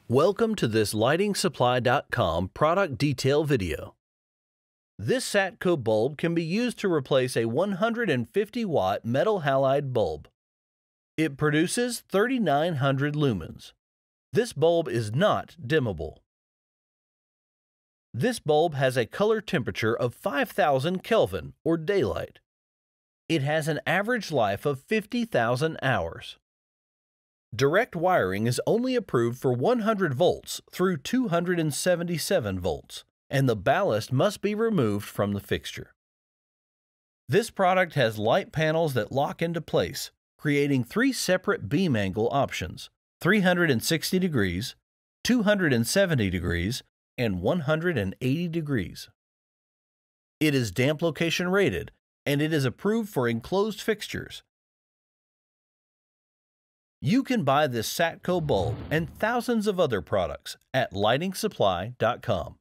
Welcome to this LightingSupply.com product detail video. This Satco bulb can be used to replace a 150-watt metal halide bulb. It produces 3,900 lumens. This bulb is not dimmable. This bulb has a color temperature of 5,000 Kelvin or daylight. It has an average life of 50,000 hours. Direct wiring is only approved for 100 volts through 277 volts, and the ballast must be removed from the fixture. This product has light panels that lock into place, creating 3 separate beam angle options: 360 degrees, 270 degrees, and 180 degrees. It is damp location rated, and it is approved for enclosed fixtures. You can buy this Satco bulb and thousands of other products at LightingSupply.com.